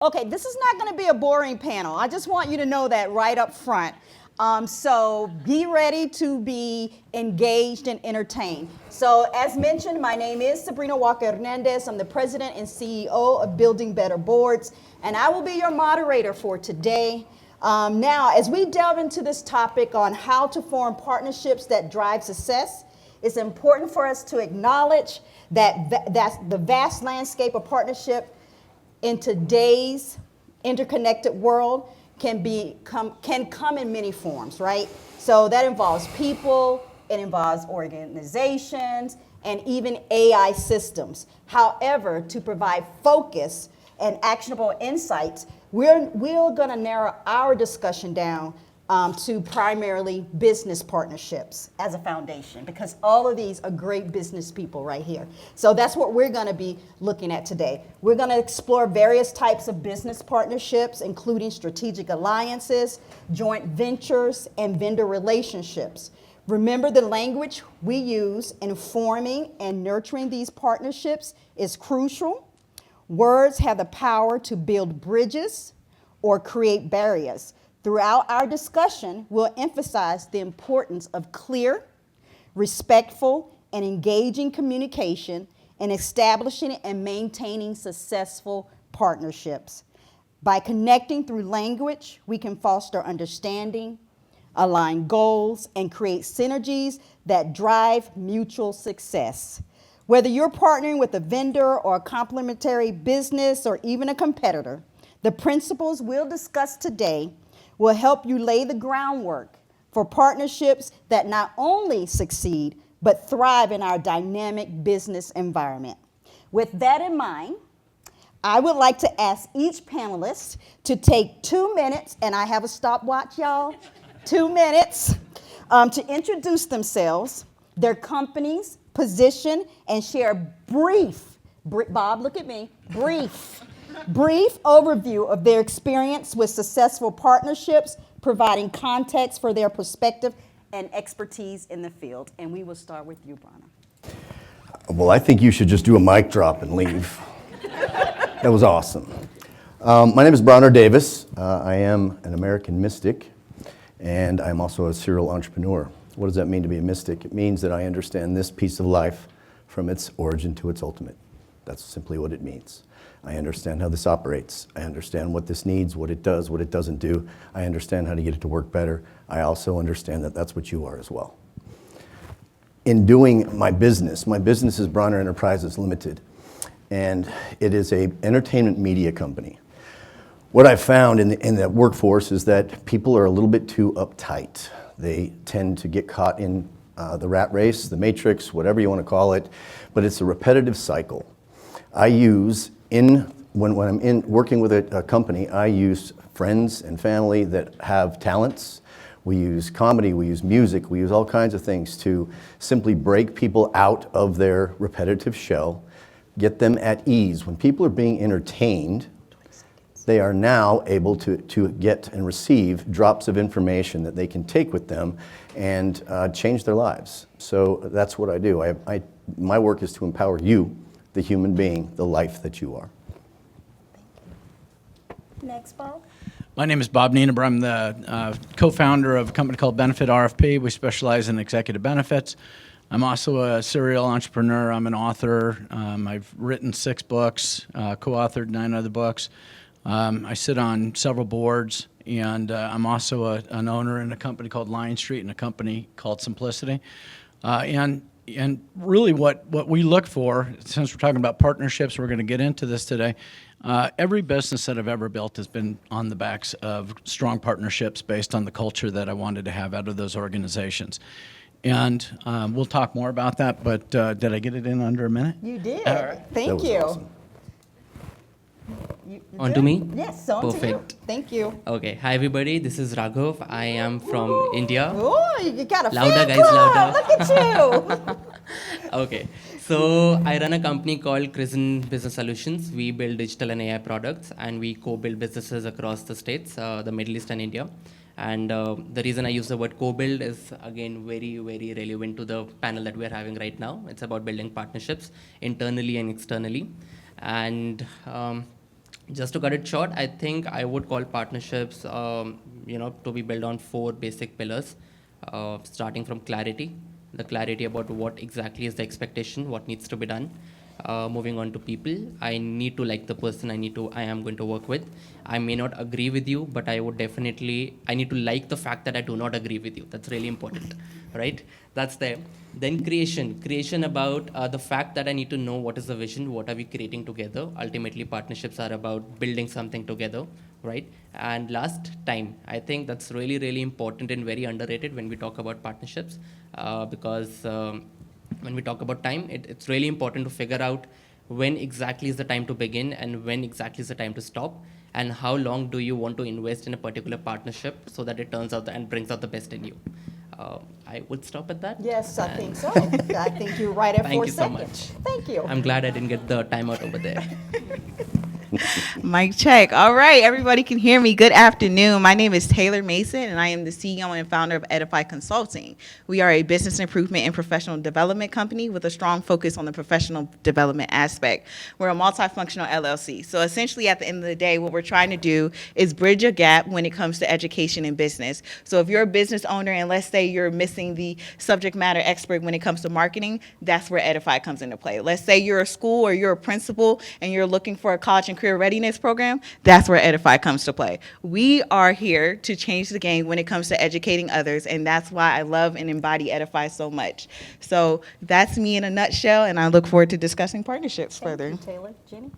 Okay, this is not going to be a boring panel. I just want you to know that right up front. So be ready to be engaged and entertained. So as mentioned, my name is Sabrina Walker Hernandez. I'm the president and CEO of Building Better Boards, and I will be your moderator for today. Now, as we delve into this topic on how to form partnerships that drive success, it's important for us to acknowledge that that's the vast landscape of partnership in today's interconnected world can come in many forms, right? So that involves people, it involves organizations, and even AI systems. However, to provide focus and actionable insights, we're going to narrow our discussion down to primarily business partnerships as a foundation, because all of these are great business people right here. So that's what we're going to be looking at today. We're going to explore various types of business partnerships, including strategic alliances, joint ventures, and vendor relationships. Remember, the language we use in forming and nurturing these partnerships is crucial. Words have the power to build bridges or create barriers. Throughout our discussion, we'll emphasize the importance of clear, respectful, and engaging communication in establishing and maintaining successful partnerships. By connecting through language, we can foster understanding, align goals, and create synergies that drive mutual success. Whether you're partnering with a vendor or a complementary business or even a competitor, the principles we'll discuss today will help you lay the groundwork for partnerships that not only succeed, but thrive in our dynamic business environment. With that in mind, I would like to ask each panelist to take 2 minutes, and I have a stopwatch, y'all, 2 minutes, to introduce themselves, their companies, position, and share Bob, look at me, brief overview of their experience with successful partnerships, providing context for their perspective and expertise in the field. And we will start with you, Brana. Well, I think you should just do a mic drop and leave. That was awesome. My name is Bronner Davis. I am an American mystic, and I'm also a serial entrepreneur. What does that mean to be a mystic? It means that I understand this piece of life from its origin to its ultimate. That's simply what it means. I understand how this operates. I understand what this needs, what it does, what it doesn't do. I understand how to get it to work better. I also understand that that's what you are as well. In doing my business is Bronner Enterprises Limited, and it is an entertainment media company. What I've found in the workforce is that people are a little bit too uptight. They tend to get caught in the rat race, the matrix, whatever you want to call it, but it's a repetitive cycle. When I'm working with a company, I use friends and family that have talents. We use comedy, we use music, we use all kinds of things to simply break people out of their repetitive shell, get them at ease. When people are being entertained, they are now able to get and receive drops of information that they can take with them and change their lives. So that's what I do. My work is to empower you, the human being, the life that you are. Next, Bob. My name is Bob Nienaber. I'm the co-founder of a company called Benefit RFP. We specialize in executive benefits. I'm also a serial entrepreneur. I'm an author. I've written 6 books, co-authored 9 other books. I sit on several boards, and I'm also an owner in a company called Lion Street and a company called Simplicity. And really what we look for, since we're talking about partnerships, we're going to get into this today, every business that I've ever built has been on the backs of strong partnerships based on the culture that I wanted to have out of those organizations. And we'll talk more about that, but did I get it in under a minute? You did. All right. Thank you. Awesome. On to me? Yes, on Perfect. to you. Thank you. Okay, hi everybody, this is Raghav. I am from India. Oh, you got a Louder, fan guys, club. louder. Look at you. Okay, so I run a company called Crescent Business Solutions. We build digital and AI products, and we co-build businesses across the states, the Middle East and India. And the reason I use the word co-build is, again, very, very relevant to the panel that we're having right now. It's about building partnerships internally and externally. And Just to cut it short, I think I would call partnerships, to be built on 4 basic pillars, starting from clarity, the clarity about what exactly is the expectation, what needs to be done. Moving on to people, I need to like the person I am going to work with. I may not agree with you, but I need to like the fact that I do not agree with you. That's really important, right? That's there. Then creation about the fact that I need to know what is the vision, what are we creating together. Ultimately, partnerships are about building something together, right? And last, time. I think that's really, really important and very underrated when we talk about partnerships, because when we talk about time, it's really important to figure out when exactly is the time to begin and when exactly is the time to stop, and how long do you want to invest in a particular partnership so that it turns out and brings out the best in you. I would stop at that. Yes, I And think so. I think you're right at Thank 4 you so seconds. much. Thank you. I'm glad I didn't get the timeout over there. Mic check. All right, everybody can hear me. Good afternoon. My name is Taylor Mason, and I am the CEO and founder of Edify Consulting. We are a business improvement and professional development company with a strong focus on the professional development aspect. We're a multifunctional LLC. So essentially, at the end of the day, what we're trying to do is bridge a gap when it comes to education and business. So if you're a business owner and let's say you're missing the subject matter expert when it comes to marketing, that's where Edify comes into play. Let's say you're a school or you're a principal and you're looking for a college and career readiness program, that's where Edify comes to play. We are here to change the game when it comes to educating others, and that's why I love and embody Edify so much. So that's me in a nutshell, and I look forward to discussing partnerships further. Thank you, Taylor. Jenny?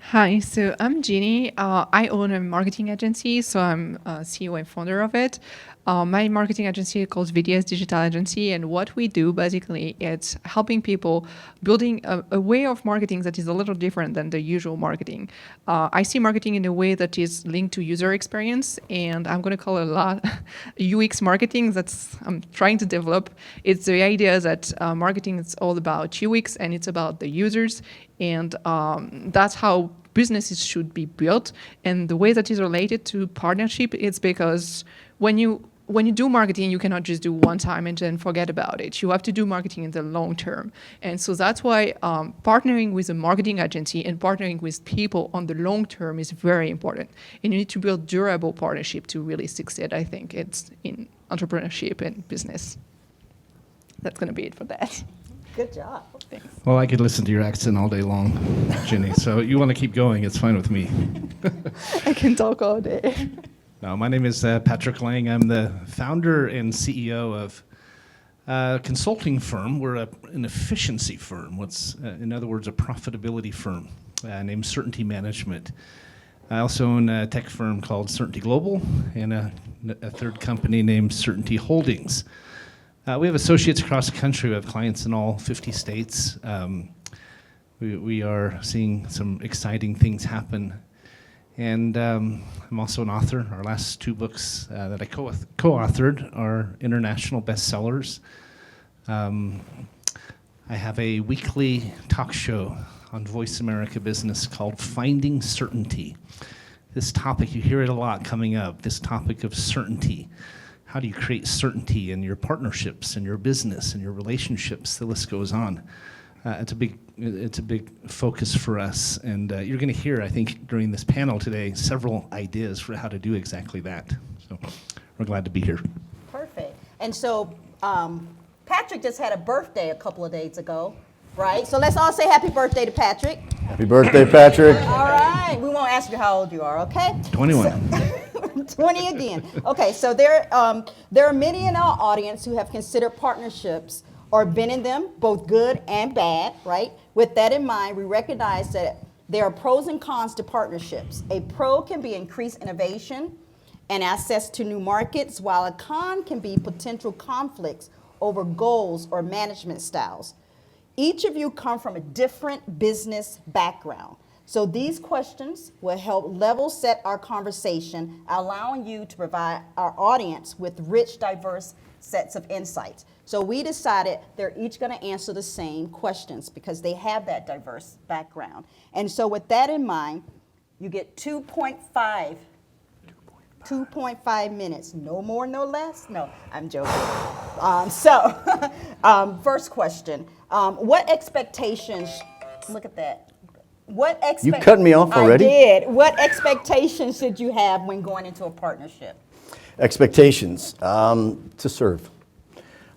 Hi, so I'm Jeannie. I own a marketing agency, so I'm CEO and founder of it. My marketing agency is called VDS Digital Agency, and what we do basically is helping people building a way of marketing that is a little different than the usual marketing. I see marketing in a way that is linked to user experience, and I'm going to call it a lot UX marketing. That's I'm trying to develop. It's the idea that marketing is all about UX and it's about the users, and that's how businesses should be built. And the way that is related to partnership is because when you do marketing, you cannot just do one time and then forget about it. You have to do marketing in the long term. And so that's why partnering with a marketing agency and partnering with people on the long term is very important. And you need to build durable partnership to really succeed. I think it's in entrepreneurship and business. That's going to be it for that. Good job. Thanks. Well, I could listen to your accent all day long, Ginny. So you want to keep going, it's fine with me. I can talk all day. No, my name is Patrick Lang. I'm the founder and CEO of a consulting firm. We're an efficiency firm. In other words, a profitability firm named Certainty Management. I also own a tech firm called Certainty Global and a third company named Certainty Holdings. We have associates across the country. We have clients in all 50 states. We are seeing some exciting things happen. And I'm also an author. Our last 2 books that I co-authored are international bestsellers. I have a weekly talk show on Voice America Business called Finding Certainty. This topic, you hear it a lot coming up, this topic of certainty. How do you create certainty in your partnerships, in your business, in your relationships? The list goes on. It's a big focus for us, and you're going to hear, I think, during this panel today, several ideas for how to do exactly that. So we're glad to be here. Perfect. And so Patrick just had a birthday a couple of days ago, right? So let's all say happy birthday to Patrick. Happy birthday, Patrick. All right. We won't ask you how old you are, okay? 21. 20 again. Okay, so there are many in our audience who have considered partnerships or been in them, both good and bad, right? With that in mind, we recognize that there are pros and cons to partnerships. A pro can be increased innovation and access to new markets, while a con can be potential conflicts over goals or management styles. Each of you come from a different business background. So these questions will help level set our conversation, allowing you to provide our audience with rich, diverse sets of insights. So we decided they're each going to answer the same questions because they have that diverse background. And so with that in mind, you get 2.5 minutes. No more, no less? No, I'm joking. First question. What expectations, look at that. What You cut me off already? I did. What expectations should you have when going into a partnership? Expectations to serve.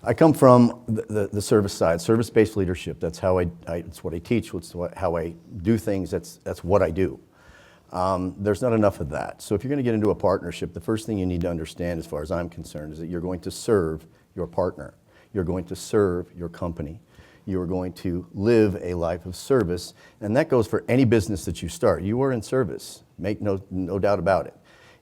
I come from the service side, service-based leadership. That's how it's what I teach. How I do things. That's what I do. There's not enough of that. So if you're going to get into a partnership, the first thing you need to understand, as far as I'm concerned, is that you're going to serve your partner. You're going to serve your company. You are going to live a life of service, and that goes for any business that you start. You are in service. Make no doubt about it.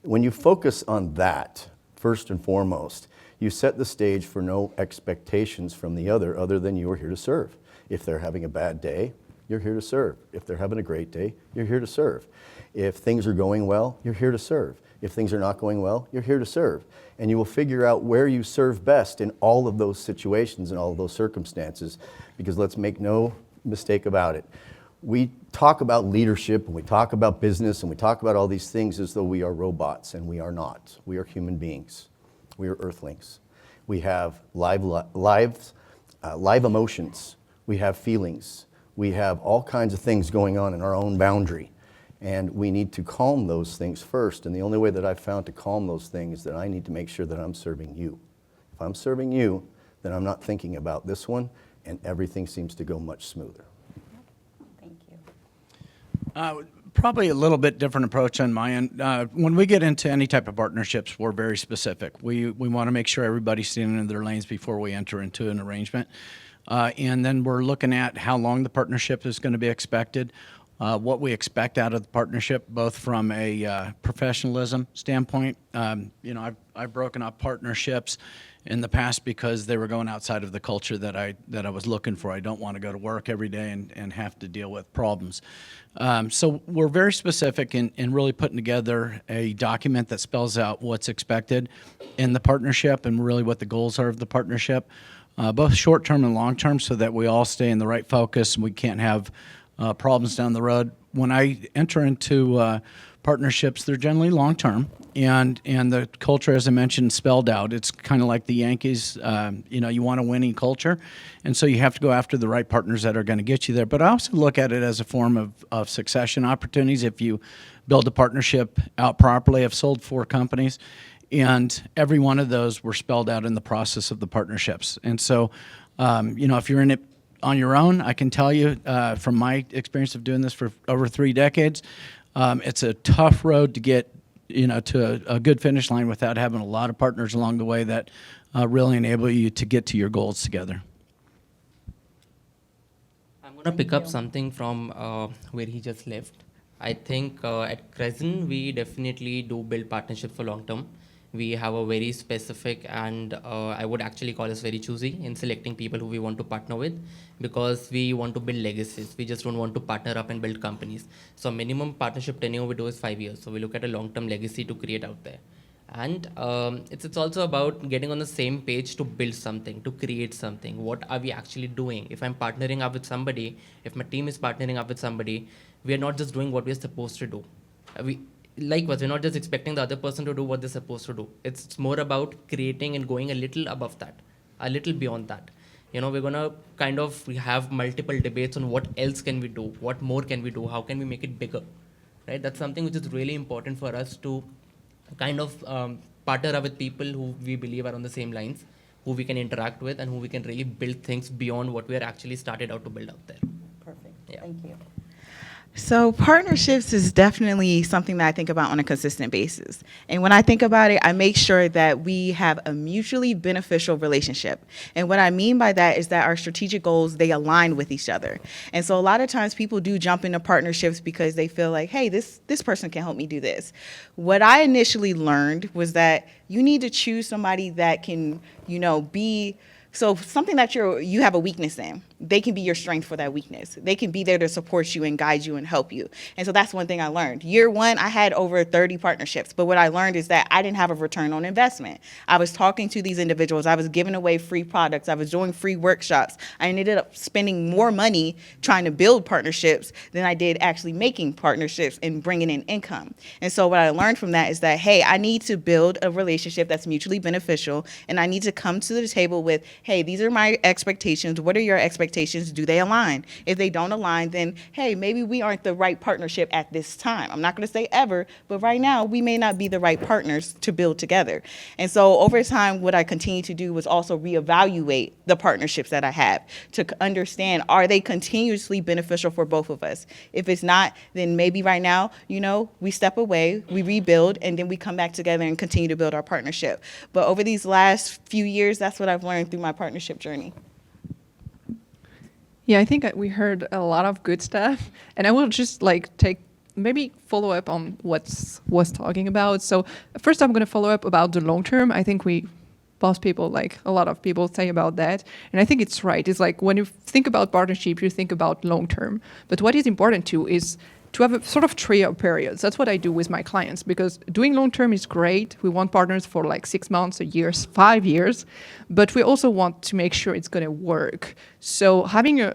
When you focus on that, first and foremost, you set the stage for no expectations from the other than you are here to serve. If they're having a bad day, you're here to serve. If they're having a great day, you're here to serve. If things are going well, you're here to serve. If things are not going well, you're here to serve. And you will figure out where you serve best in all of those situations and all of those circumstances, because let's make no mistake about it. We talk about leadership, and we talk about business, and we talk about all these things as though we are robots, and we are not. We are human beings. We are earthlings. We have live emotions. We have feelings. We have all kinds of things going on in our own boundary. And we need to calm those things first. And the only way that I've found to calm those things is that I need to make sure that I'm serving you. If I'm serving you, then I'm not thinking about this one, and everything seems to go much smoother. Thank you. Probably a little bit different approach on my end. When we get into any type of partnerships, we're very specific. We want to make sure everybody's staying in their lanes before we enter into an arrangement. And then we're looking at how long the partnership is going to be expected, what we expect out of the partnership, both from a professionalism standpoint. I've broken up partnerships in the past because they were going outside of the culture that I was looking for. I don't want to go to work every day and have to deal with problems. So we're very specific in really putting together a document that spells out what's expected in the partnership and really what the goals are of the partnership, both short-term and long-term, so that we all stay in the right focus and we can't have problems down the road. When I enter into partnerships, they're generally long-term, and the culture, as I mentioned, spelled out. It's kind of like the Yankees. You want a winning culture, and so you have to go after the right partners that are going to get you there. But I also look at it as a form of succession opportunities. If you build a partnership out properly, I've sold 4 companies, and every one of those were spelled out in the process of the partnerships. And so, if you're in it on your own, I can tell you from my experience of doing this for over 3 decades, it's a tough road to get to a good finish line without having a lot of partners along the way that really enable you to get to your goals together. I'm going to pick up something from where he just left. I think at Crescent, we definitely do build partnerships for long term. We have a very specific, and I would actually call us very choosy in selecting people who we want to partner with, because we want to build legacies. We just don't want to partner up and build companies. So minimum partnership tenure we do is 5 years. So we look at a long-term legacy to create out there. And it's also about getting on the same page to build something, to create something. What are we actually doing? If I'm partnering up with somebody, if my team is partnering up with somebody, we are not just doing what we're supposed to do. Likewise, we're not just expecting the other person to do what they're supposed to do. It's more about creating and going a little above that, a little beyond that. We're going to kind of have multiple debates on what else can we do, what more can we do, how can we make it bigger, right? That's something which is really important for us to kind of partner up with people who we believe are on the same lines, who we can interact with, and who we can really build things beyond what we're actually started out to build out there. Perfect. Yeah. Thank you. So partnerships is definitely something that I think about on a consistent basis. And when I think about it, I make sure that we have a mutually beneficial relationship. And what I mean by that is that our strategic goals, they align with each other. And so a lot of times people do jump into partnerships because they feel like, hey, this person can help me do this. What I initially learned was that you need to choose somebody that can, be something that you have a weakness in, they can be your strength for that weakness. They can be there to support you and guide you and help you. And so that's one thing I learned. Year 1, I had over 30 partnerships, but what I learned is that I didn't have a return on investment. I was talking to these individuals. I was giving away free products. I was doing free workshops. I ended up spending more money trying to build partnerships than I did actually making partnerships and bringing in income. And so what I learned from that is that, hey, I need to build a relationship that's mutually beneficial, and I need to come to the table with, hey, these are my expectations. What are your expectations? Do they align? If they don't align, then, hey, maybe we aren't the right partnership at this time. I'm not going to say ever, but right now we may not be the right partners to build together. And so over time, what I continue to do was also reevaluate the partnerships that I have to understand, are they continuously beneficial for both of us? If it's not, then maybe right now, we step away, we rebuild, and then we come back together and continue to build our partnership. But over these last few years, that's what I've learned through my partnership journey. Yeah, I think we heard a lot of good stuff, and I will just maybe follow up on what was talking about. So first, I'm going to follow up about the long term. I think most people, like a lot of people, say about that, and I think it's right. It's like when you think about partnership, you think about long term, but what is important too is to have a sort of trial periods. That's what I do with my clients, because doing long term is great. We want partners for like 6 months, a year, 5 years, but we also want to make sure it's going to work. So having a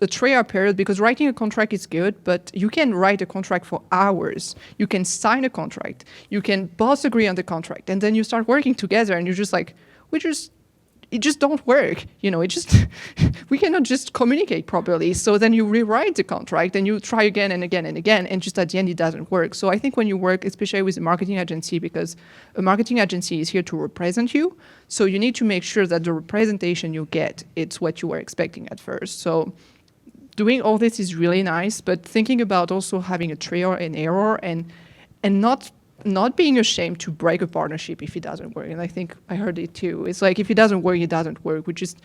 trial period, because writing a contract is good, but you can write a contract for hours. You can sign a contract. You can both agree on the contract, and then you start working together, and you're just like, it just don't work. We cannot just communicate properly. So then you rewrite the contract and you try again and again and again, and just at the end it doesn't work. So I think when you work, especially with a marketing agency, because a marketing agency is here to represent you, so you need to make sure that the representation you get, it's what you were expecting at first. So doing all this is really nice, but thinking about also having a trial and error and not being ashamed to break a partnership if it doesn't work. And I think I heard it too. It's like, if it doesn't work, it doesn't work. We just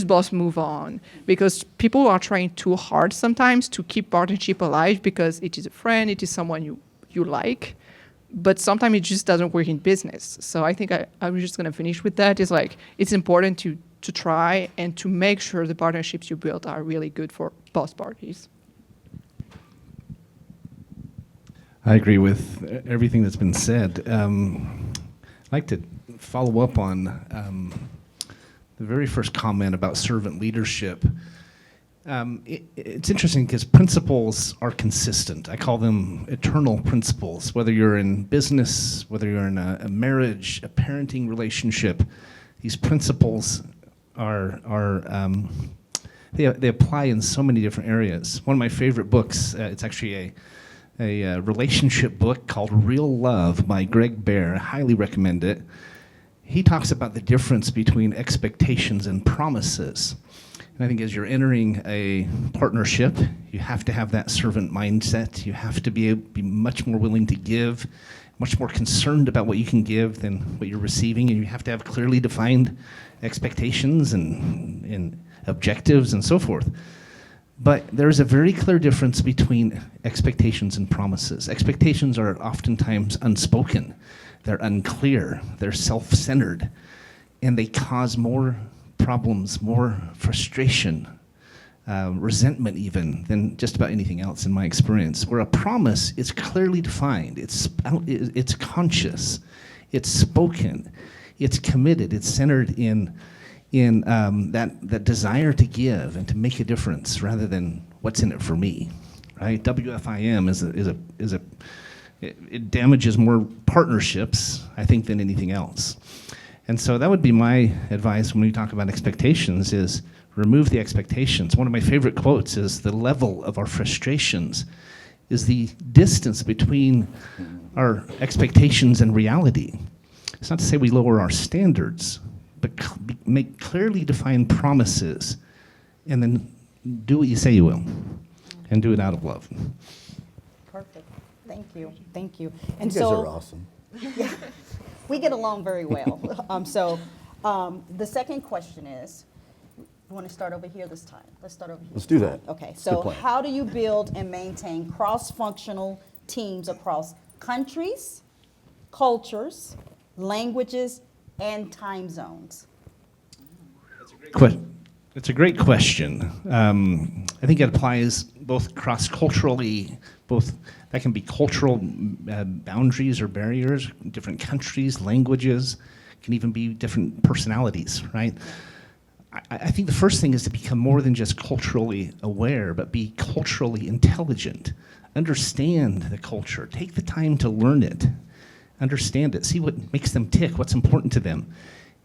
both move on, because people are trying too hard sometimes to keep partnership alive because it is a friend, it is someone you like, but sometimes it just doesn't work in business. So I think I'm just going to finish with that. It's like, it's important to try and to make sure the partnerships you build are really good for both parties. I agree with everything that's been said. I'd like to follow up on the very first comment about servant leadership. It's interesting because principles are consistent. I call them eternal principles. Whether you're in business, whether you're in a marriage, a parenting relationship, these principles they apply in so many different areas. One of my favorite books, it's actually a relationship book called Real Love by Greg Bear. I highly recommend it. He talks about the difference between expectations and promises. And I think as you're entering a partnership, you have to have that servant mindset. You have to be much more willing to give, much more concerned about what you can give than what you're receiving, and you have to have clearly defined expectations and objectives and so forth. But there's a very clear difference between expectations and promises. Expectations are oftentimes unspoken. They're unclear. They're self-centered. And they cause more problems, more frustration, resentment even, than just about anything else in my experience. Where a promise is clearly defined. It's conscious. It's spoken. It's committed. It's centered in that desire to give and to make a difference rather than what's in it for me, right? WFIM it damages more partnerships, I think, than anything else. And so that would be my advice when we talk about expectations, is remove the expectations. One of my favorite quotes is, the level of our frustrations is the distance between our expectations and reality. It's not to say we lower our standards, but make clearly defined promises, and then do what you say you will, and do it out of love. Perfect. Thank you. You And guys are awesome. we get along very well. The second question is, you want to start over here this time? Let's start over here. Let's do that. Okay, Good so plan. how do you build and maintain cross-functional teams across countries, cultures, languages, and time zones? It's a great question. I think it applies both cross-culturally, that can be cultural boundaries or barriers, different countries, languages, can even be different personalities, right? I think the first thing is to become more than just culturally aware, but be culturally intelligent. Understand the culture. Take the time to learn it. Understand it. See what makes them tick, what's important to them.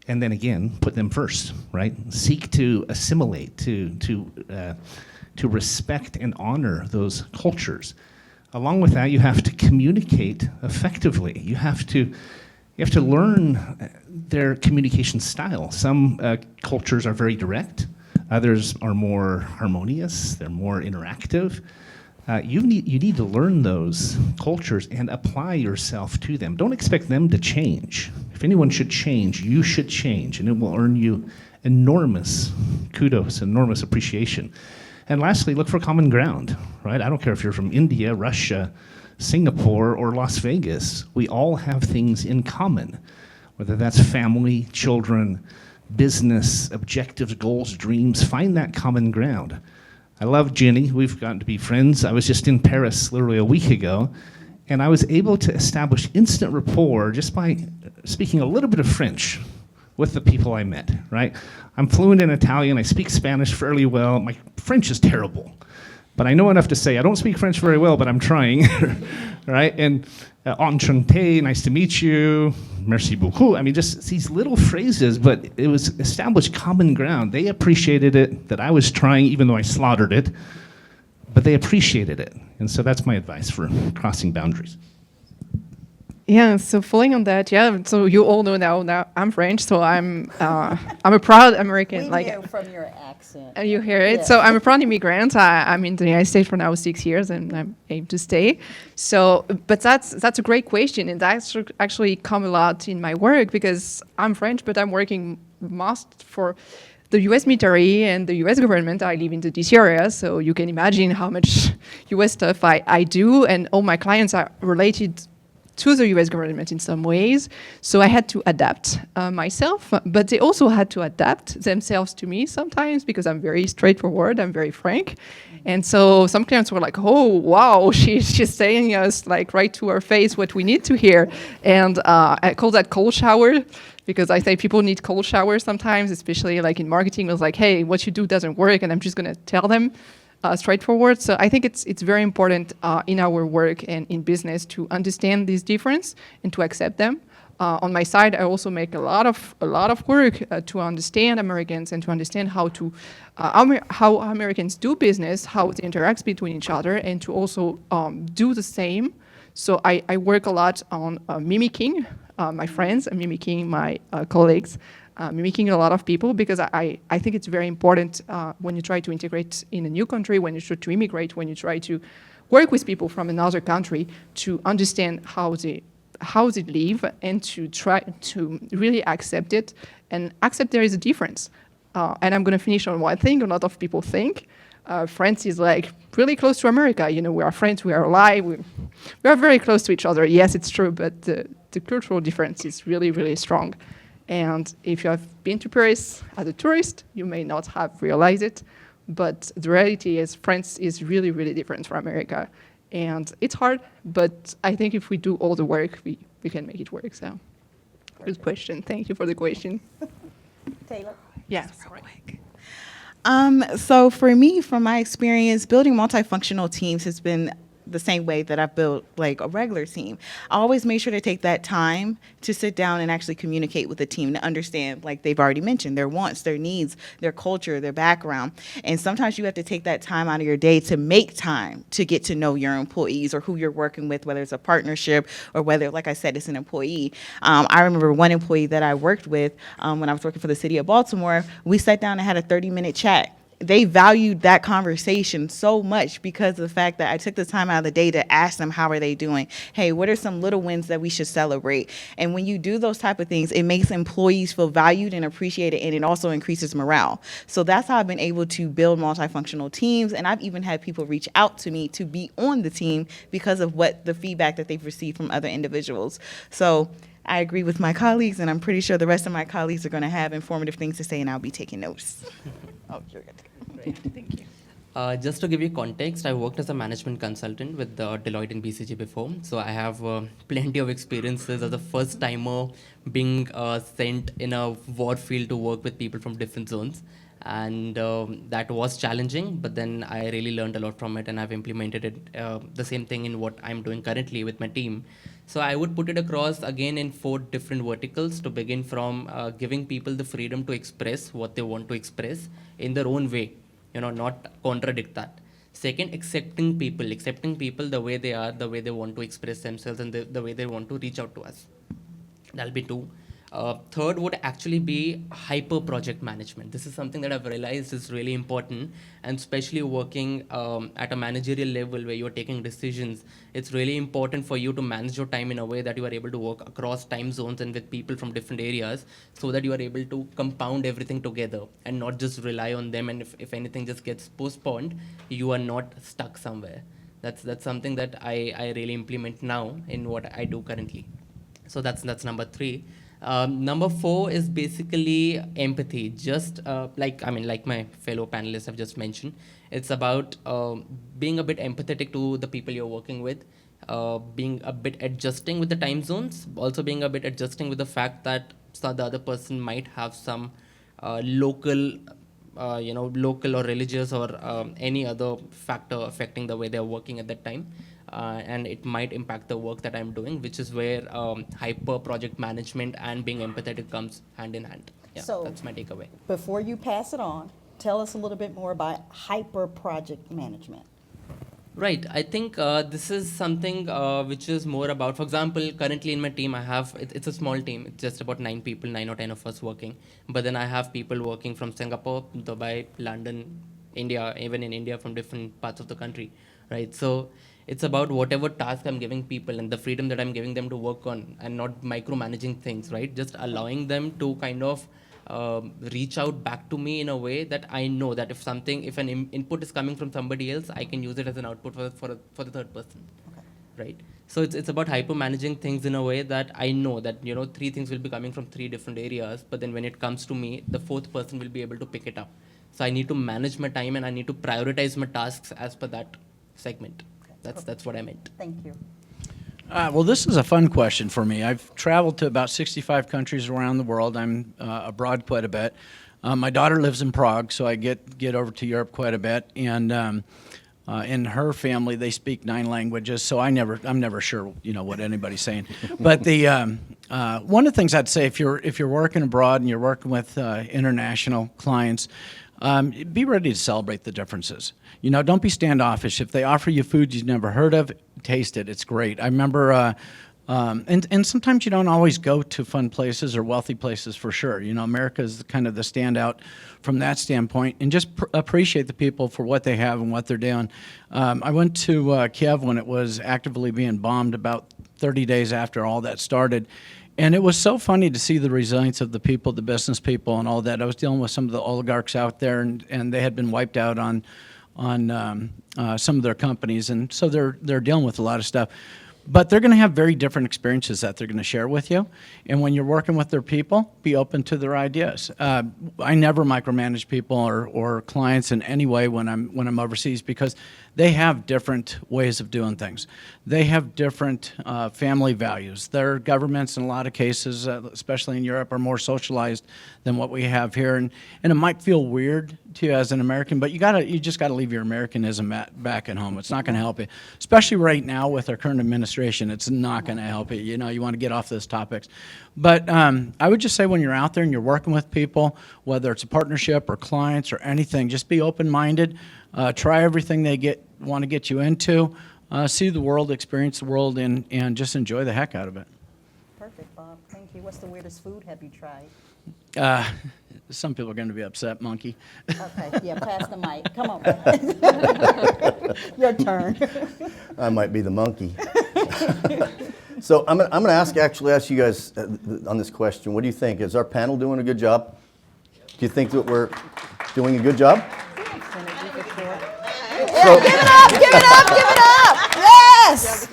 and then again, put them first, right? Seek to assimilate, to respect and honor those cultures. Along with that, you have to communicate effectively. You have to learn their communication style. Some cultures are very direct. Others are more harmonious. They're more interactive. You need to learn those cultures and apply yourself to them. Don't expect them to change. If anyone should change, you should change, and it will earn you enormous kudos, enormous appreciation. And lastly, look for common ground, right? I don't care if you're from India, Russia, Singapore, or Las Vegas. We all have things in common, whether that's family, children, business, objectives, goals, dreams. Find that common ground. I love Jenny. We've gotten to be friends. I was just in Paris literally a week ago, and I was able to establish instant rapport just by speaking a little bit of French with the people I met, right? I'm fluent in Italian. I speak Spanish fairly well. My French is terrible, but I know enough to say I don't speak French very well, but I'm trying, right? And enchanté, nice to meet you, merci beaucoup. I mean, just these little phrases, but it was established common ground. They appreciated it, that I was trying, even though I slaughtered it, but they appreciated it. And so that's my advice for crossing boundaries. Yeah, so following on that, yeah, so you all know now I'm French, so I'm a proud American. We knew from your accent. You hear it. Yeah. So I'm a proud immigrant. I'm in the United States for now 6 years, and I aim to stay. So, but that's a great question, and that's actually come a lot in my work because I'm French, but I'm working most for the U.S. military and the U.S. government. I live in the DC area, so you can imagine how much U.S. stuff I do, and all my clients are related to the US government in some ways. So I had to adapt myself, but they also had to adapt themselves to me sometimes because I'm very straightforward, I'm very frank. And so some clients were like, oh, wow, she's saying us like right to our face what we need to hear. And I call that cold shower because I say people need cold showers sometimes, especially like in marketing. I was like, hey, what you do doesn't work, and I'm just gonna tell them straightforward. So I think it's very important in our work and in business to understand this difference and to accept them. On my side, I also make a lot of work to understand Americans and to understand how Americans do business, how it interacts between each other, and to also do the same. So I work a lot on mimicking my friends, mimicking my colleagues, mimicking a lot of people, because I think it's very important when you try to integrate in a new country, when you try to immigrate, when you try to work with people from another country, to understand how they live and to try to really accept it and accept there is a difference. And I'm going to finish on one thing a lot of people think. France is like really close to America. You know, we are friends, we are alive, we are very close to each other. Yes, it's true, but the cultural difference is really, really strong. And if you have been to Paris as a tourist, you may not have realized it, but the reality is France is really, really different from America. And it's hard, but I think if we do all the work, we can make it work. So, good question. Thank you for the question. Taylor? Yes. So for me, from my experience, building multifunctional teams has been the same way that I've built like a regular team. I always make sure to take that time to sit down and actually communicate with the team to understand, like they've already mentioned, their wants, their needs, their culture, their background. And sometimes you have to take that time out of your day to make time to get to know your employees or who you're working with, whether it's a partnership or whether, like I said, it's an employee. I remember one employee that I worked with when I was working for the city of Baltimore. We sat down and had a 30-minute chat. They valued that conversation so much because of the fact that I took the time out of the day to ask them, how are they doing? Hey, what are some little wins that we should celebrate? And when you do those type of things, it makes employees feel valued and appreciated, and it also increases morale. So that's how I've been able to build multifunctional teams. And I've even had people reach out to me to be on the team because of what the feedback that they've received from other individuals. So I agree with my colleagues, and I'm pretty sure the rest of my colleagues are going to have informative things to say, and I'll be taking notes. Oh, you're good. Great. Thank you. Just to give you context, I worked as a management consultant with Deloitte and BCG before. So I have plenty of experiences as a first timer being sent in a war field to work with people from different zones. And that was challenging, but then I really learned a lot from it, and I've implemented it, the same thing in what I'm doing currently with my team. So I would put it across again in 4 different verticals, to begin from giving people the freedom to express what they want to express in their own way, not contradict that. Second, accepting people the way they are, the way they want to express themselves, and the way they want to reach out to us. That'll be 2. Third would actually be hyper project management. This is something that I've realized is really important, and especially working at a managerial level where you're taking decisions. It's really important for you to manage your time in a way that you are able to work across time zones and with people from different areas, so that you are able to compound everything together and not just rely on them. And if anything just gets postponed, you are not stuck somewhere. That's something that I really implement now in what I do currently. So that's number 3. Number 4 is basically empathy. Just like my fellow panelists have just mentioned, it's about being a bit empathetic to the people you're working with, being a bit adjusting with the time zones, also being a bit adjusting with the fact that the other person might have some local or religious or any other factor affecting the way they're working at that time. And it might impact the work that I'm doing, which is where hyper project management and being empathetic comes hand in hand. Yeah, So- that's my takeaway. Before you pass it on, tell us a little bit more about hyper project management. Right. I think this is something which is more about, for example, currently in my team, it's a small team. It's just about 9 people, 9 or 10 of us working. But then I have people working from Singapore, Dubai, London, India, even in India from different parts of the country, right? So it's about whatever task I'm giving people and the freedom that I'm giving them to work on, and not micromanaging things, right? Just allowing them to kind of reach out back to me in a way that I know that if an input is coming from somebody else, I can use it as an output for the third person, right? So it's about hyper managing things in a way that I know that 3 things will be coming from 3 different areas, but then when it comes to me, the 4th person will be able to pick it up. So I need to manage my time, and I need to prioritize my tasks as per that segment. That's what I meant. Thank you. Well, this is a fun question for me. I've traveled to about 65 countries around the world. I'm abroad quite a bit. My daughter lives in Prague, so I get over to Europe quite a bit. And in her family, they speak 9 languages, so I'm never sure what anybody's saying. But the one of the things I'd say, if you're working abroad and you're working with international clients, be ready to celebrate the differences. Don't be standoffish. If they offer you food you've never heard of, taste it. It's great. I remember, and sometimes you don't always go to fun places or wealthy places for sure. America is kind of the standout from that standpoint, and just appreciate the people for what they have and what they're doing. I went to Kiev when it was actively being bombed about 30 days after all that started. And it was so funny to see the resilience of the people, the business people, and all that. I was dealing with some of the oligarchs out there, and they had been wiped out on some of their companies, and so they're dealing with a lot of stuff. But they're going to have very different experiences that they're going to share with you. And when you're working with their people, be open to their ideas. I never micromanage people or clients in any way when I'm overseas, because they have different ways of doing things. They have different family values. Their governments, in a lot of cases, especially in Europe, are more socialized than what we have here. And it might feel weird to you as an American, but you just got to leave your Americanism back at home. It's not going to help you, especially right now with our current administration. It's not going to help you. You want to get off those topics. But I would just say, when you're out there and you're working with people, whether it's a partnership or clients or anything, just be open-minded. Try everything they want to get you into. See the world, experience the world, and just enjoy the heck out of it. Perfect, Bob. Thank you. What's the weirdest food have you tried? Some people are going to be upset, monkey. Okay, yeah, pass the mic. Come on. Your turn. I might be the monkey. So I'm going to ask you guys on this question. What do you think? Is our panel doing a good job? Do you think that we're doing a good job? Yeah, give it up. Yes.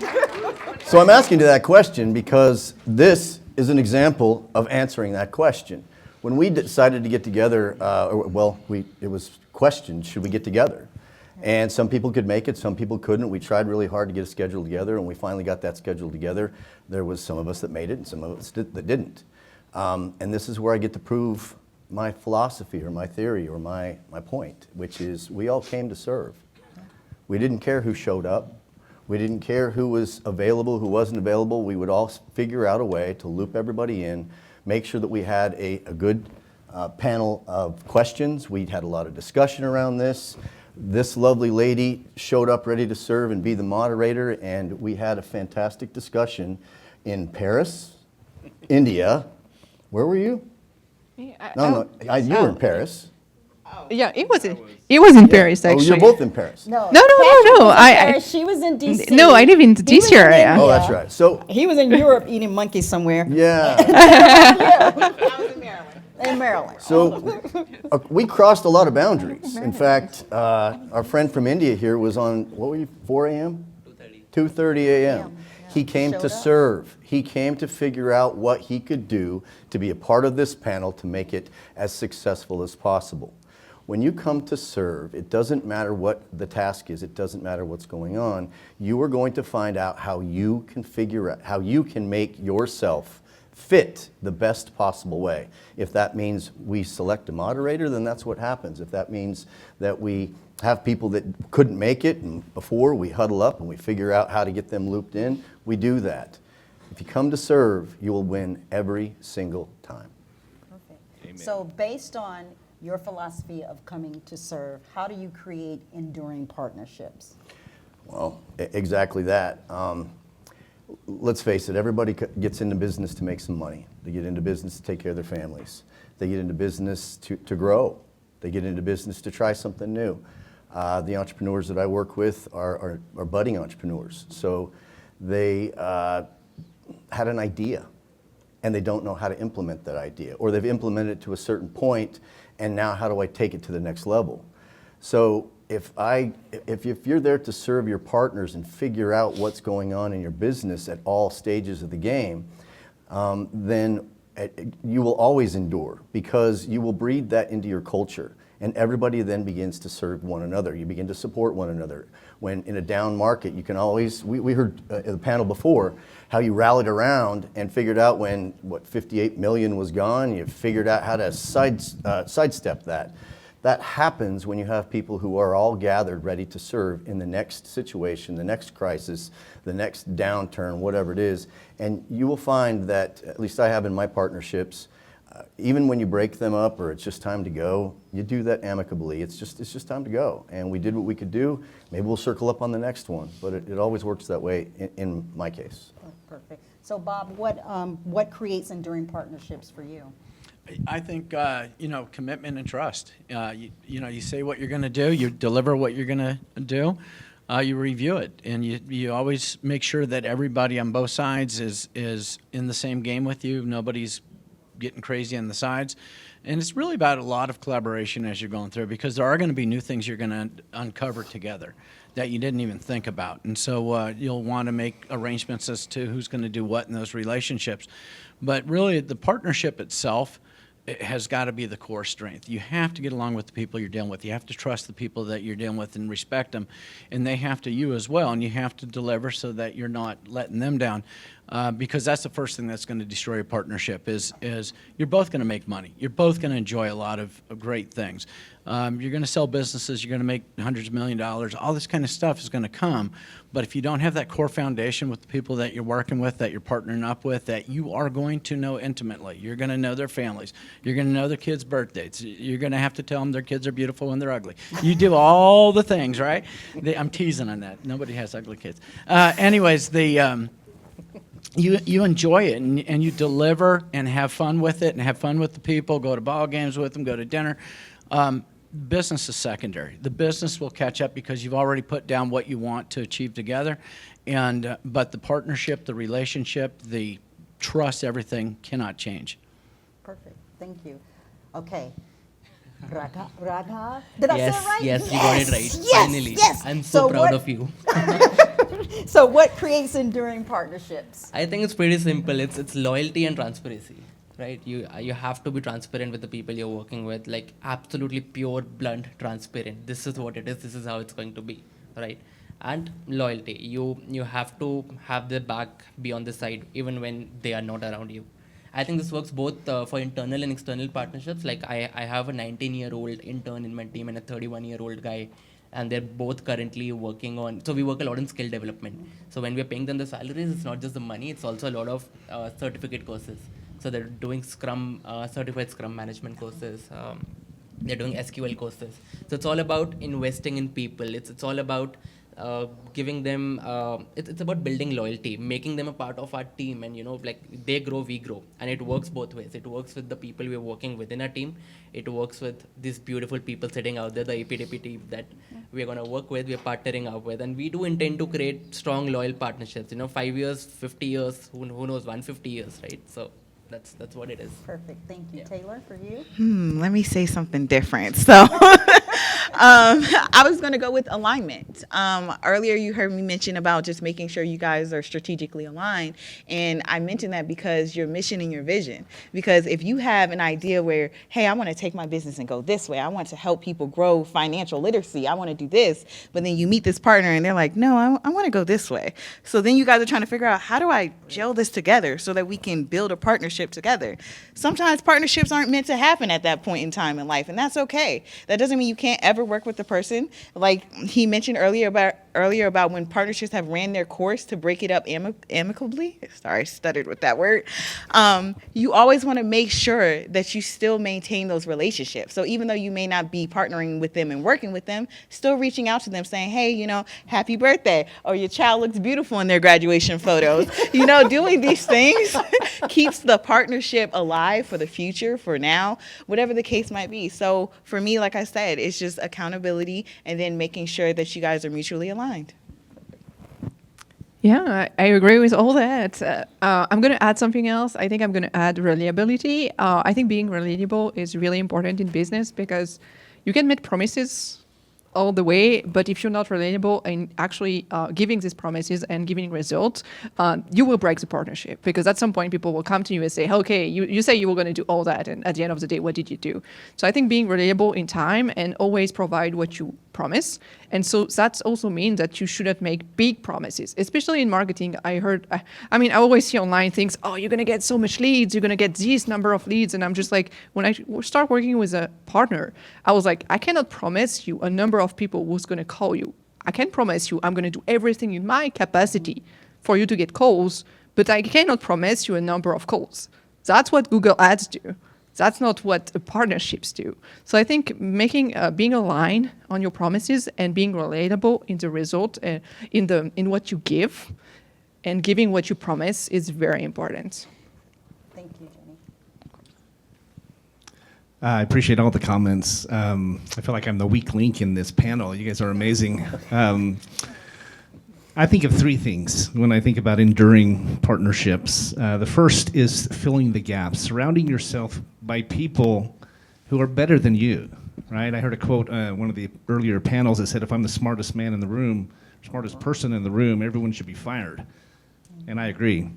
So I'm asking you that question because this is an example of answering that question. When we decided to get together, it was questioned, should we get together? And some people could make it, some people couldn't. We tried really hard to get a schedule together, and we finally got that schedule together. There was some of us that made it and some of us that didn't. And this is where I get to prove my philosophy or my theory or my point, which is we all came to serve. We didn't care who showed up. We didn't care who was available, who wasn't available. We would all figure out a way to loop everybody in, make sure that we had a good panel of questions. We had a lot of discussion around this. This lovely lady showed up ready to serve and be the moderator, and we had a fantastic discussion in Paris, India. Where were you? You were in Paris. Yeah, it was in Paris actually. Oh, you're both in Paris. No. Patrick was in I Paris, she was in DC. no, I live in He DC was in area. India. Oh, that's right. So, He was in Europe eating monkeys somewhere. yeah. I was in Maryland. In Maryland. So we crossed a lot of boundaries. In fact, our friend from India here was on, what were you, 4 a.m.? 2:30 a.m. He came Showed to up. serve. He came to figure out what he could do to be a part of this panel to make it as successful as possible. When you come to serve, it doesn't matter what the task is, it doesn't matter what's going on. You are going to find out how you can figure out, how you can make yourself fit the best possible way. If that means we select a moderator, then that's what happens. If that means that we have people that couldn't make it and before we huddle up and we figure out how to get them looped in, we do that. If you come to serve, you will win every single time. Perfect. So based on your philosophy of coming to serve, how do you create enduring partnerships? Well, exactly that. Let's face it, everybody gets into business to make some money. They get into business to take care of their families. They get into business to grow. They get into business to try something new. The entrepreneurs that I work with are budding entrepreneurs. So they had an idea and they don't know how to implement that idea, or they've implemented it to a certain point and now how do I take it to the next level? So if you're there to serve your partners and figure out what's going on in your business at all stages of the game, then you will always endure because you will breed that into your culture. And everybody then begins to serve one another. You begin to support one another. When in a down market, you can always, we heard in the panel before, how you rallied around and figured out when, 58 million was gone, you figured out how to sidestep that. That happens when you have people who are all gathered ready to serve in the next situation, the next crisis, the next downturn, whatever it is. And you will find that, at least I have in my partnerships, even when you break them up or it's just time to go, you do that amicably. It's just time to go. And we did what we could do. Maybe we'll circle up on the next one, but it always works that way in my case. Oh, perfect. So Bob, what creates enduring partnerships for you? I think, commitment and trust. You say what you're going to do, you deliver what you're going to do, you review it, and you always make sure that everybody on both sides is in the same game with you. Nobody's getting crazy on the sides. And it's really about a lot of collaboration as you're going through, because there are going to be new things you're going to uncover together that you didn't even think about. And so you'll want to make arrangements as to who's going to do what in those relationships. But really, the partnership itself, it has got to be the core strength. You have to get along with the people you're dealing with. You have to trust the people that you're dealing with and respect them. And they have to you as well. And you have to deliver so that you're not letting them down. Because that's the first thing that's going to destroy a partnership is you're both going to make money. You're both going to enjoy a lot of great things. You're going to sell businesses. You're going to make hundreds of $millions. All this kind of stuff is going to come. But if you don't have that core foundation with the people that you're working with, that you're partnering up with, that you are going to know intimately. You're going to know their families. You're going to know their kids' birthdays. You're going to have to tell them their kids are beautiful when they're ugly. You do all the things, right? I'm teasing on that. Nobody has ugly kids. You enjoy it and you deliver and have fun with it and have fun with the people, go to ball games with them, go to dinner. Business is secondary. The business will catch up because you've already put down what you want to achieve together. But the partnership, the relationship, the trust, everything cannot change. Perfect. Thank you. Okay. Raga? Did I say it right? Yes, you got it right. Yes, Finally. yes. I'm so proud what- of you. So what creates enduring partnerships? I think it's pretty simple. It's loyalty and transparency, right? You have to be transparent with the people you're working with, like absolutely pure, blunt, transparent. This is what it is. This is how it's going to be, right? And loyalty. You have to have their back, be on the side, even when they are not around you. I think this works both for internal and external partnerships. Like I have a 19-year-old intern in my team and a 31-year-old guy, and they're both currently working on. So we work a lot on skill development. So when we're paying them the salaries, it's not just the money; it's also a lot of certificate courses. So they're doing Scrum, certified Scrum management courses. They're doing SQL courses. So it's all about investing in people. It's all about giving them. It's about building loyalty, making them a part of our team, and like they grow, we grow, and it works both ways. It works with the people we're working within our team. It works with these beautiful people sitting out there, the APDP team that we're gonna work with, we're partnering up with, and we do intend to create strong, loyal partnerships. 5 years, 50 years, who knows, 150 years, right? So that's what it is. Perfect. Thank you. Taylor, for you? Let me say something different. So I was going to go with alignment. Earlier, you heard me mention about just making sure you guys are strategically aligned. And I mentioned that because your mission and your vision. Because if you have an idea where, hey, I want to take my business and go this way. I want to help people grow financial literacy. I want to do this. But then you meet this partner and they're like, no, I want to go this way. So then you guys are trying to figure out, how do I gel this together so that we can build a partnership together? Sometimes partnerships aren't meant to happen at that point in time in life, and that's okay. That doesn't mean you can't ever work with the person. Like he mentioned earlier about when partnerships have ran their course, to break it up amicably. Sorry, I stuttered with that word. You always want to make sure that you still maintain those relationships. So even though you may not be partnering with them and working with them, still reaching out to them saying, hey, happy birthday, or your child looks beautiful in their graduation photos. Doing these things keeps the partnership alive for the future, for now, whatever the case might be. So for me, like I said, it's just accountability and then making sure that you guys are mutually aligned. Yeah, I agree with all that. I'm going to add something else. I think I'm going to add reliability. I think being reliable is really important in business because you can make promises all the way, but if you're not reliable in actually giving these promises and giving results, you will break the partnership, because at some point people will come to you and say, okay, you say you were going to do all that, and at the end of the day, what did you do? So I think being reliable in time and always provide what you promise. And so that also means that you shouldn't make big promises, especially in marketing. I always see online things, oh, you're going to get so much leads, you're going to get this number of leads. And I'm just like, when I start working with a partner, I was like, I cannot promise you a number of people who's going to call you. I can promise you I'm going to do everything in my capacity for you to get calls, but I cannot promise you a number of calls. That's what Google Ads do. That's not what partnerships do. So I think being aligned on your promises and being relatable in the result, in what you give, and giving what you promise is very important. Thank you, Jenny. I appreciate all the comments. I feel like I'm the weak link in this panel. You guys are amazing. I think of three things when I think about enduring partnerships. The first is filling the gaps, surrounding yourself by people who are better than you, right? I heard a quote one of the earlier panels that said, if I'm the smartest man in the room, smartest person in the room, everyone should be fired. And I agree.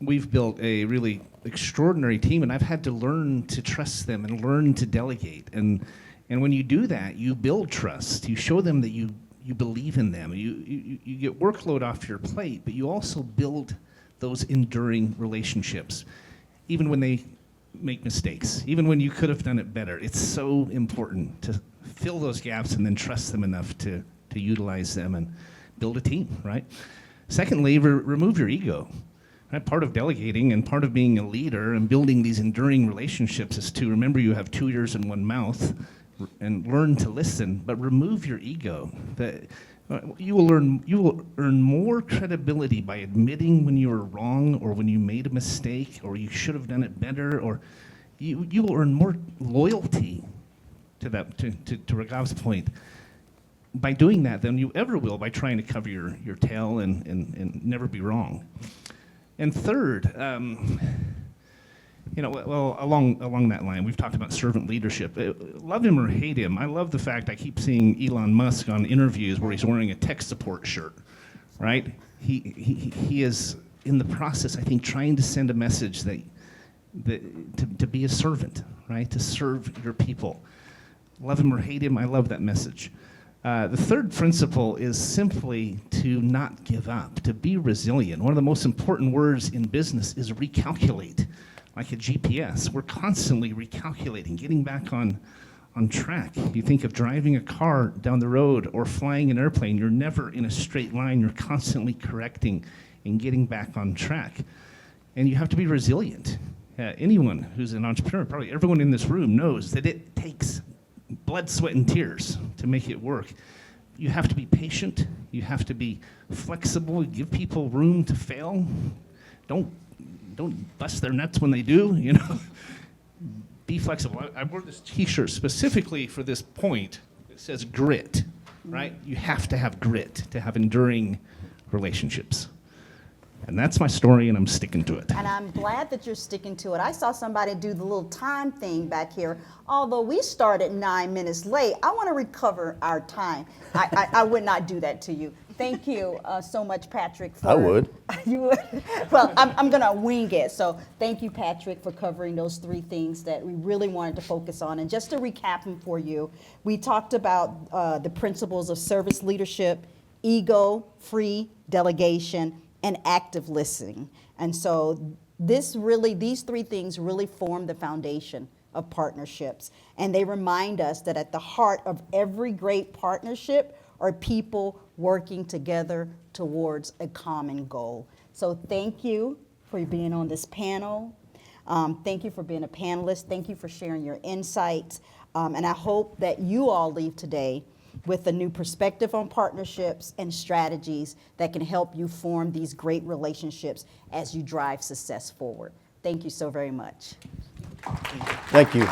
We've built a really extraordinary team, and I've had to learn to trust them and learn to delegate. And when you do that, you build trust. You show them that you believe in them. You get workload off your plate, but you also build those enduring relationships, even when they make mistakes, even when you could have done it better. It's so important to fill those gaps and then trust them enough to utilize them and build a team, right? Secondly, remove your ego. Right? Part of delegating and part of being a leader and building these enduring relationships is to remember you have 2 ears and 1 mouth, and learn to listen, but remove your ego. You will earn more credibility by admitting when you were wrong, or when you made a mistake, or you should have done it better, or you will earn more loyalty to that. To Raghav's point, by doing that than you ever will by trying to cover your tail and never be wrong. And third, along that line, we've talked about servant leadership. Love him or hate him, I love the fact I keep seeing Elon Musk on interviews where he's wearing a tech support shirt, right? He is in the process, I think, trying to send a message that to be a servant, right? To serve your people. Love him or hate him, I love that message. The third principle is simply to not give up, to be resilient. One of the most important words in business is recalculate. Like a GPS, we're constantly recalculating, getting back on track. You think of driving a car down the road or flying an airplane, you're never in a straight line, you're constantly correcting and getting back on track. And you have to be resilient. Anyone who's an entrepreneur, probably everyone in this room knows that it takes blood, sweat, and tears to make it work. You have to be patient. You have to be flexible. Give people room to fail. Don't bust their nuts when they do. You know, be flexible. I wore this T-shirt specifically for this point. It says grit, right? You have to have grit to have enduring relationships. And that's my story, and I'm sticking to it. And I'm glad that you're sticking to it. I saw somebody do the little time thing back here. Although we started 9 minutes late, I want to recover our time. I would not do that to you. Thank you so much, Patrick. I would. You would? Well, I'm going to wing it. So thank you, Patrick, for covering those 3 things that we really wanted to focus on. And just to recap them for you, we talked about the principles of service leadership, ego-free delegation, and active listening. And so these 3 things really form the foundation of partnerships. And they remind us that at the heart of every great partnership are people working together towards a common goal. So thank you for being on this panel. Thank you for being a panelist. Thank you for sharing your insights. And I hope that you all leave today with a new perspective on partnerships and strategies that can help you form these great relationships as you drive success forward. Thank you so very much. Thank you.